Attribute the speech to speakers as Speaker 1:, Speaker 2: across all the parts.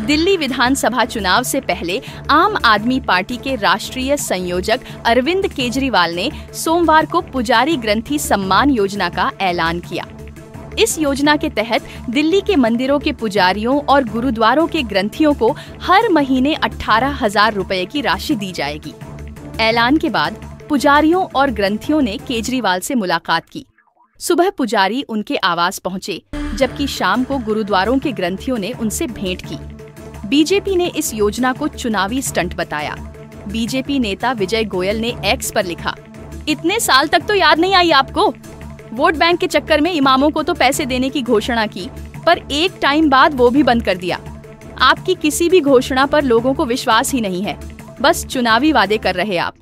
Speaker 1: दिल्ली विधानसभा चुनाव से पहले आम आदमी पार्टी के राष्ट्रीय संयोजक अरविंद केजरीवाल ने सोमवार को पुजारी ग्रंथी सम्मान योजना का ऐलान किया। इस योजना के तहत दिल्ली के मंदिरों के पुजारियों और गुरुद्वारों के ग्रंथियों को हर महीने 18,000 रुपए की राशि दी जाएगी। ऐलान के बाद पुजारियों और ग्रंथियों ने केजरीवाल से मुलाकात की। सुबह पुजारी उनके आवास पहुंचे, जबकि शाम को गुरुद्वारों के ग्रंथियों ने उनसे भेंट की। बीजेपी ने इस योजना को चुनावी स्टंट बताया। बीजेपी नेता विजय गोयल ने एक्स पर लिखा, इतने साल तक तो याद नहीं आई आपको? वोट बैंक के चक्कर में इमामों को तो पैसे देने की घोषणा की, पर एक टाइम बाद वो भी बंद कर दिया। आपकी किसी भी घोषणा पर लोगों को विश्वास ही नहीं है, बस चुनावी वादे कर रहे आप।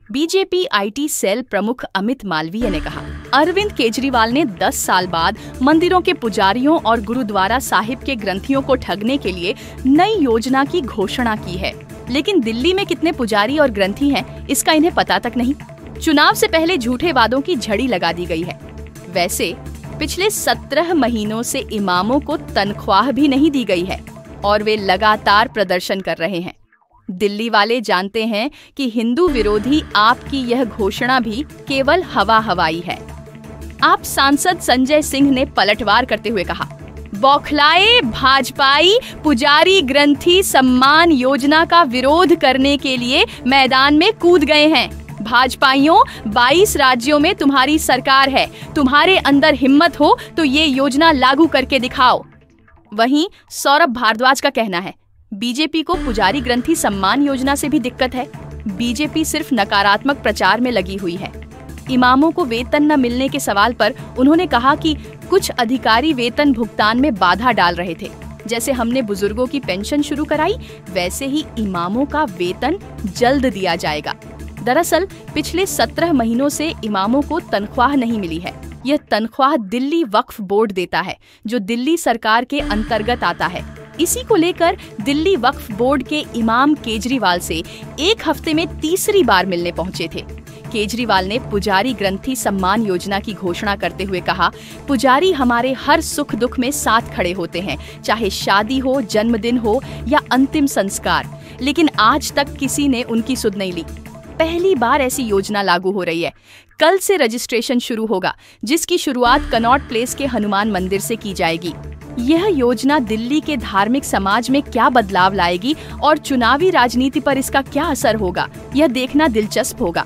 Speaker 1: बीजेपी आईटी सेल प्रमुख अमित मालवीय ने कहा, अरविंद केजरीवाल ने 10 साल बाद मंदिरों के पुजारियों और गुरुद्वारा साहिब के ग्रंथियों को ठगने के लिए नई योजना की घोषणा की है, लेकिन दिल्ली में कितने पुजारी और ग्रंथी हैं, इसका इन्हें पता तक नहीं। चुनाव से पहले झूठे वादों की झड़ी लगा दी गई है। वैसे पिछले 17 महीनों से इमामों को तनख्वाह भी नहीं दी गई है और वे लगातार प्रदर्शन कर रहे हैं। दिल्ली वाले जानते हैं कि हिंदू विरोधी आपकी यह घोषणा भी केवल हवा हवाई है। आप सांसद संजय सिंह ने पलटवार करते हुए कहा, बौखलाए भाजपाई पुजारी ग्रंथी सम्मान योजना का विरोध करने के लिए मैदान में कूद गए हैं। भाजपाइयों, 22 राज्यों में तुम्हारी सरकार है, तुम्हारे अंदर हिम्मत हो तो ये योजना लागू करके दिखाओ। वहीं सौरभ भारद्वाज का कहना है, बीजेपी को पुजारी ग्रंथी सम्मान योजना से भी दिक्कत है। बीजेपी सिर्फ नकारात्मक प्रचार में लगी हुई है। इमामों को वेतन न मिलने के सवाल पर उन्होंने कहा कि कुछ अधिकारी वेतन भुगतान में बाधा डाल रहे थे। जैसे हमने बुजुर्गों की पेंशन शुरू कराई, वैसे ही इमामों का वेतन जल्द दिया जाएगा। दरअसल पिछले 17 महीनों से इमामों को तनख्वाह नहीं मिली है। यह तनख्वाह दिल्ली वक्फ बोर्ड देता है, जो दिल्ली सरकार के अंतर्गत आता है। इसी को लेकर दिल्ली वक्फ बोर्ड के इमाम केजरीवाल से एक हफ्ते में तीसरी बार मिलने पहुंचे थे। केजरीवाल ने पुजारी ग्रंथी सम्मान योजना की घोषणा करते हुए कहा, पुजारी हमारे हर सुख दुख में साथ खड़े होते हैं, चाहे शादी हो, जन्मदिन हो या अंतिम संस्कार, लेकिन आज तक किसी ने उनकी सुध नहीं ली। पहली बार ऐसी योजना लागू हो रही है। कल से रजिस्ट्रेशन शुरू होगा, जिसकी शुरुआत कनॉट प्लेस के हनुमान मंदिर से की जाएगी। यह योजना दिल्ली के धार्मिक समाज में क्या बदलाव लाएगी और चुनावी राजनीति पर इसका क्या असर होगा, यह देखना दिलचस्प होगा।